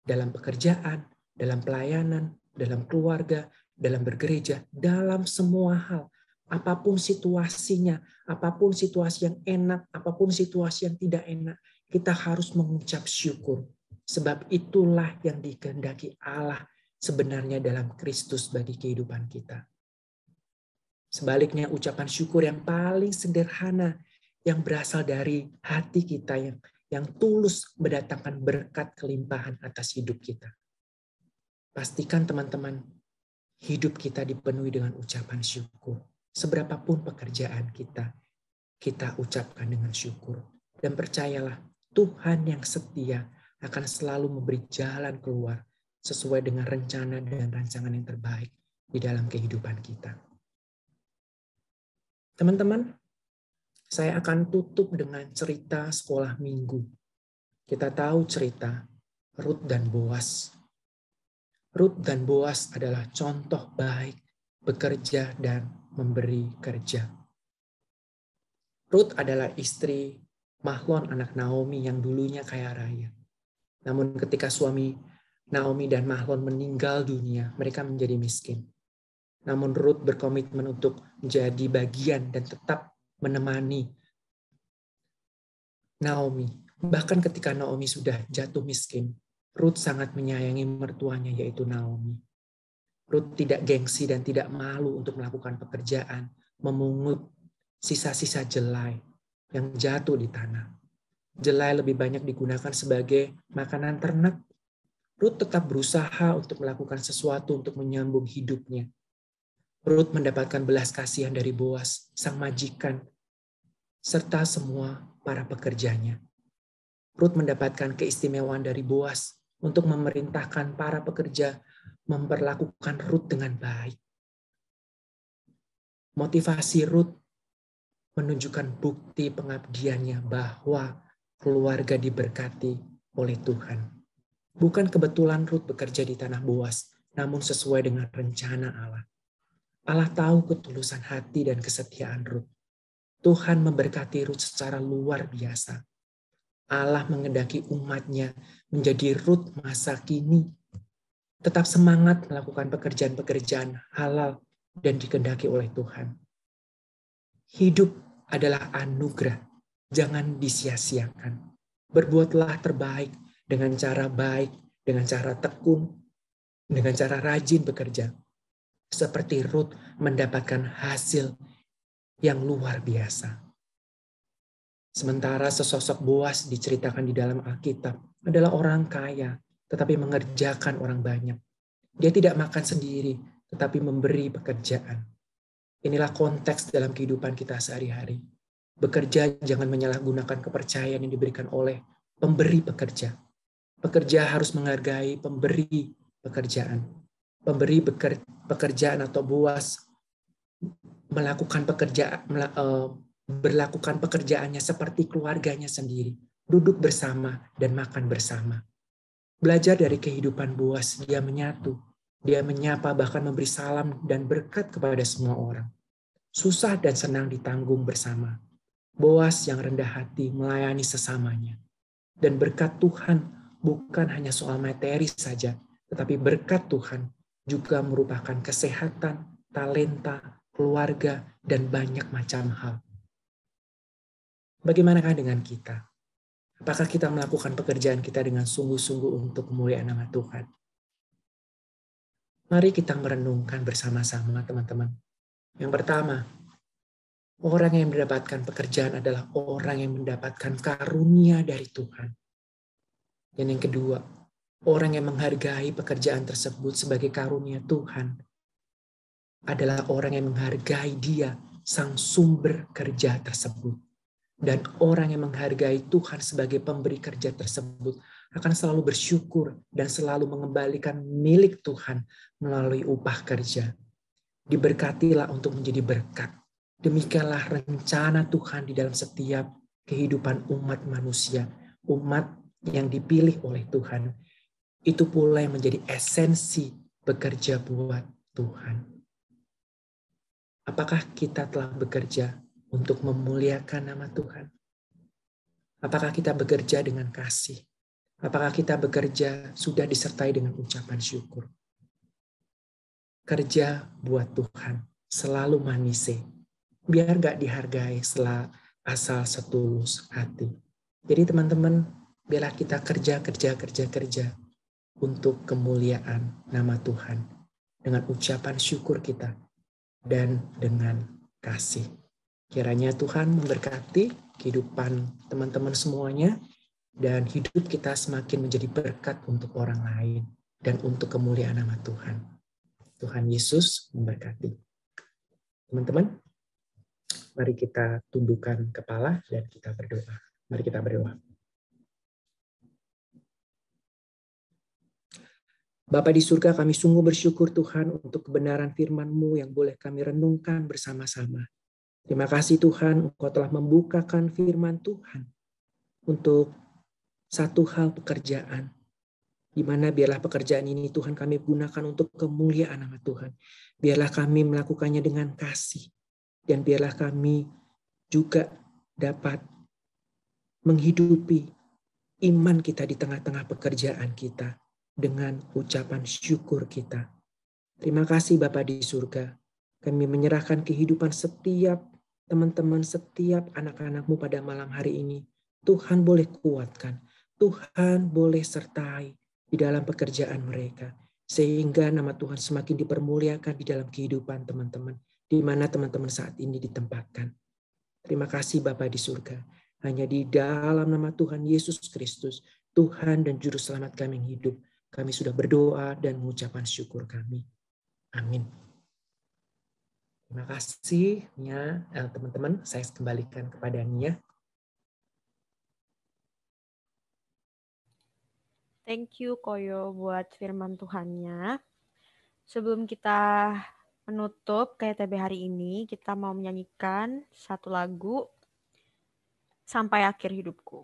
Dalam pekerjaan, dalam pelayanan, dalam keluarga, dalam bergereja, dalam semua hal. Apapun situasinya, apapun situasi yang enak, apapun situasi yang tidak enak, kita harus mengucap syukur. Sebab itulah yang dikehendaki Allah sebenarnya dalam Kristus bagi kehidupan kita. Sebaliknya ucapan syukur yang paling sederhana yang berasal dari hati kita yang tulus mendatangkan berkat kelimpahan atas hidup kita. Pastikan teman-teman, hidup kita dipenuhi dengan ucapan syukur. Seberapapun pekerjaan kita ucapkan dengan syukur. Dan percayalah, Tuhan yang setia akan selalu memberi jalan keluar sesuai dengan rencana dan rancangan yang terbaik di dalam kehidupan kita. Teman-teman, saya akan tutup dengan cerita sekolah minggu. Kita tahu cerita Rut dan Boas. Rut dan Boas adalah contoh baik bekerja dan memberi kerja. Rut adalah istri Mahlon anak Naomi yang dulunya kaya raya. Namun ketika suami Naomi dan Mahlon meninggal dunia, mereka menjadi miskin. Namun Rut berkomitmen untuk menjadi bagian dan tetap menemani Naomi. Bahkan ketika Naomi sudah jatuh miskin, Rut sangat menyayangi mertuanya yaitu Naomi. Rut tidak gengsi dan tidak malu untuk melakukan pekerjaan, memungut sisa-sisa jelai yang jatuh di tanah. Jelai lebih banyak digunakan sebagai makanan ternak. Rut tetap berusaha untuk melakukan sesuatu untuk menyambung hidupnya. Rut mendapatkan belas kasihan dari Boas, sang majikan, serta semua para pekerjanya. Rut mendapatkan keistimewaan dari Boas untuk memerintahkan para pekerja memperlakukan Rut dengan baik. Motivasi Rut menunjukkan bukti pengabdiannya bahwa keluarga diberkati oleh Tuhan. Bukan kebetulan Rut bekerja di tanah Boas, namun sesuai dengan rencana Allah. Allah tahu ketulusan hati dan kesetiaan Rut. Tuhan memberkati Rut secara luar biasa. Allah mengendaki umatnya menjadi Rut masa kini. Tetap semangat melakukan pekerjaan-pekerjaan halal dan dikehendaki oleh Tuhan. Hidup adalah anugerah, jangan disia-siakan. Berbuatlah terbaik dengan cara baik, dengan cara tekun, dengan cara rajin bekerja. Seperti Rut mendapatkan hasil yang luar biasa. Sementara sesosok Boas diceritakan di dalam Alkitab adalah orang kaya, tetapi mengerjakan orang banyak. Dia tidak makan sendiri, tetapi memberi pekerjaan. Inilah konteks dalam kehidupan kita sehari-hari. Bekerja jangan menyalahgunakan kepercayaan yang diberikan oleh pemberi pekerja. Pekerja harus menghargai pemberi pekerjaan. Pemberi pekerjaan atau Boas berlakukan pekerjaannya seperti keluarganya sendiri. Duduk bersama dan makan bersama. Belajar dari kehidupan Boas, dia menyatu. Dia menyapa bahkan memberi salam dan berkat kepada semua orang. Susah dan senang ditanggung bersama. Boas yang rendah hati melayani sesamanya. Dan berkat Tuhan bukan hanya soal materi saja, tetapi berkat Tuhan juga merupakan kesehatan, talenta, keluarga, dan banyak macam hal. Bagaimanakah dengan kita? Apakah kita melakukan pekerjaan kita dengan sungguh-sungguh untuk kemuliaan nama Tuhan? Mari kita merenungkan bersama-sama, teman-teman. Yang pertama, orang yang mendapatkan pekerjaan adalah orang yang mendapatkan karunia dari Tuhan. Dan yang kedua, orang yang menghargai pekerjaan tersebut sebagai karunia Tuhan adalah orang yang menghargai Dia, sang sumber kerja tersebut. Dan orang yang menghargai Tuhan sebagai pemberi kerja tersebut akan selalu bersyukur dan selalu mengembalikan milik Tuhan melalui upah kerja. Diberkatilah untuk menjadi berkat. Demikianlah rencana Tuhan di dalam setiap kehidupan umat manusia, umat yang dipilih oleh Tuhan. Itu pula yang menjadi esensi bekerja buat Tuhan. Apakah kita telah bekerja untuk memuliakan nama Tuhan? Apakah kita bekerja dengan kasih? Apakah kita bekerja sudah disertai dengan ucapan syukur? Kerja buat Tuhan selalu manise, biar gak dihargai asal setulus hati. Jadi teman-teman, biarlah kita kerja untuk kemuliaan nama Tuhan dengan ucapan syukur kita dan dengan kasih. Kiranya Tuhan memberkati kehidupan teman-teman semuanya dan hidup kita semakin menjadi berkat untuk orang lain dan untuk kemuliaan nama Tuhan. Tuhan Yesus memberkati. Teman-teman, mari kita tundukkan kepala dan kita berdoa. Mari kita berdoa. Bapa di surga, kami sungguh bersyukur Tuhan untuk kebenaran firman-Mu yang boleh kami renungkan bersama-sama. Terima kasih Tuhan, Engkau telah membukakan firman Tuhan untuk satu hal pekerjaan, di mana biarlah pekerjaan ini Tuhan kami gunakan untuk kemuliaan nama Tuhan. Biarlah kami melakukannya dengan kasih, dan biarlah kami juga dapat menghidupi iman kita di tengah-tengah pekerjaan kita dengan ucapan syukur kita. Terima kasih Bapa di surga. Kami menyerahkan kehidupan setiap teman-teman, setiap anak-anak-Mu pada malam hari ini. Tuhan boleh kuatkan, Tuhan boleh sertai di dalam pekerjaan mereka, sehingga nama Tuhan semakin dipermuliakan di dalam kehidupan teman-teman, di mana teman-teman saat ini ditempatkan. Terima kasih Bapa di surga. Hanya di dalam nama Tuhan Yesus Kristus, Tuhan dan Juru Selamat kami yang hidup, kami sudah berdoa dan mengucapkan syukur kami. Amin. Terima kasih ya teman-teman. Saya kembalikan kepada Nia. Thank you Koyo buat firman Tuhannya. Sebelum kita menutup KTB hari ini, kita mau menyanyikan satu lagu, Sampai Akhir Hidupku.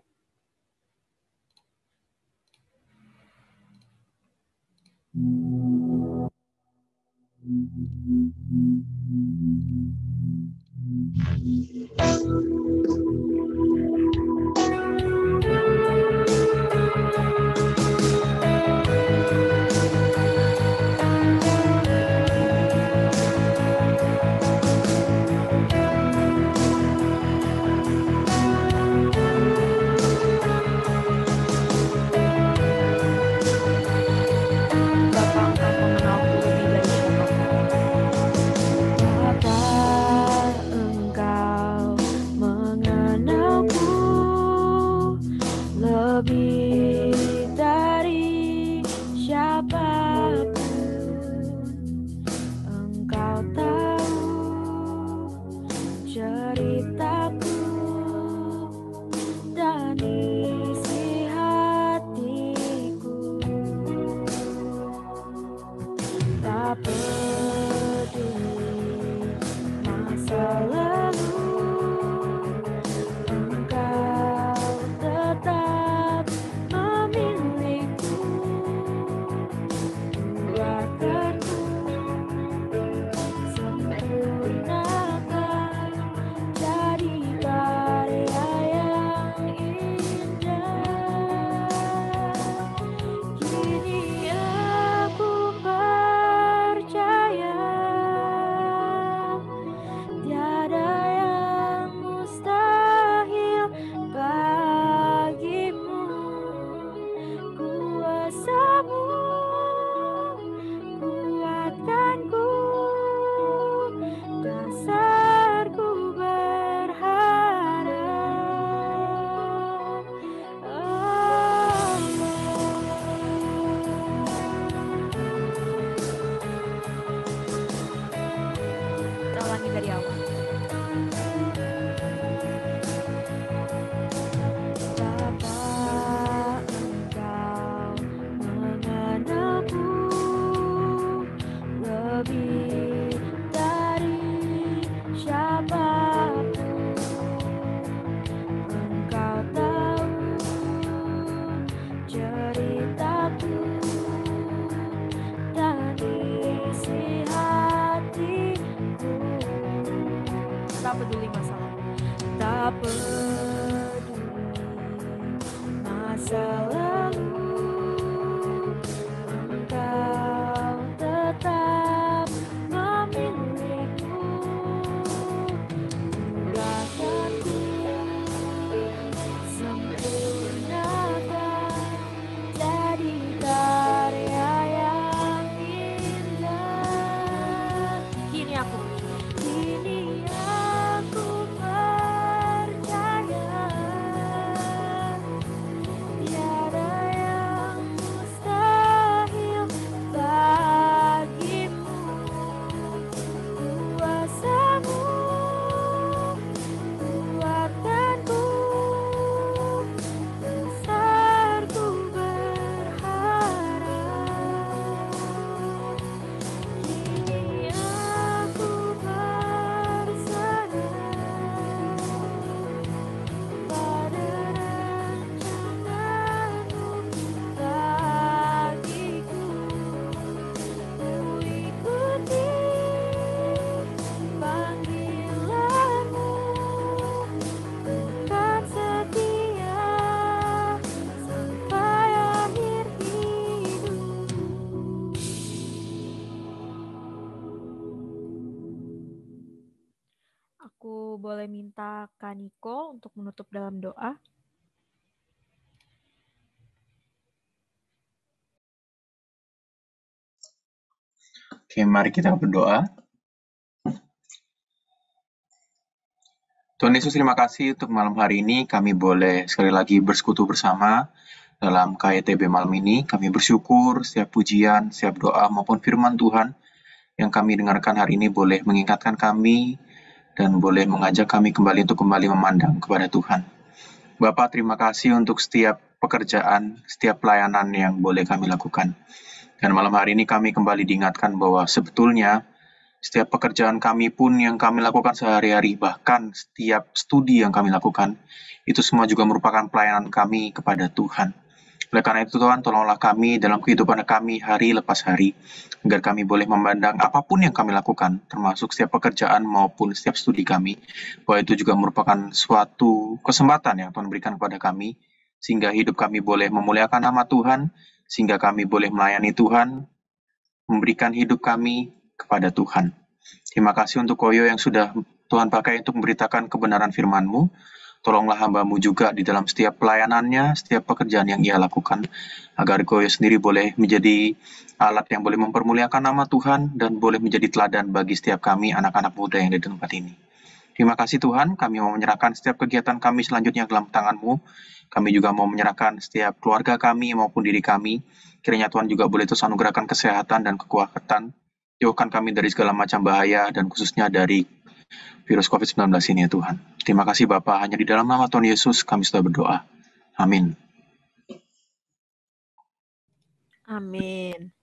Kini aku percaya aku boleh minta Kak Niko untuk menutup dalam doa? Oke, mari kita berdoa. Tuhan Yesus, terima kasih untuk malam hari ini. Kami boleh sekali lagi bersekutu bersama dalam KYTB malam ini. Kami bersyukur setiap pujian, setiap doa maupun firman Tuhan yang kami dengarkan hari ini boleh mengingatkan kami dan boleh mengajak kami kembali untuk kembali memandang kepada Tuhan. Bapak, terima kasih untuk setiap pekerjaan, setiap pelayanan yang boleh kami lakukan. Dan malam hari ini kami kembali diingatkan bahwa sebetulnya setiap pekerjaan kami pun yang kami lakukan sehari-hari, bahkan setiap studi yang kami lakukan, itu semua juga merupakan pelayanan kami kepada Tuhan. Oleh karena itu Tuhan, tolonglah kami dalam kehidupan kami hari lepas hari, agar kami boleh memandang apapun yang kami lakukan, termasuk setiap pekerjaan maupun setiap studi kami, bahwa itu juga merupakan suatu kesempatan yang Tuhan berikan kepada kami, sehingga hidup kami boleh memuliakan nama Tuhan, sehingga kami boleh melayani Tuhan, memberikan hidup kami kepada Tuhan. Terima kasih untuk Koyo yang sudah Tuhan pakai untuk memberitakan kebenaran firman-Mu. Tolonglah hamba-Mu juga di dalam setiap pelayanannya, setiap pekerjaan yang ia lakukan, agar Koyo sendiri boleh menjadi alat yang boleh mempermuliakan nama Tuhan dan boleh menjadi teladan bagi setiap kami anak-anak muda yang ada di tempat ini. Terima kasih Tuhan, kami mau menyerahkan setiap kegiatan kami selanjutnya dalam tangan-Mu. Kami juga mau menyerahkan setiap keluarga kami maupun diri kami. Kiranya Tuhan juga boleh terus anugerahkan kesehatan dan kekuatan. Jauhkan kami dari segala macam bahaya dan khususnya dari virus COVID-19 ini ya Tuhan. Terima kasih Bapa, hanya di dalam nama Tuhan Yesus kami sudah berdoa. Amin. Amin.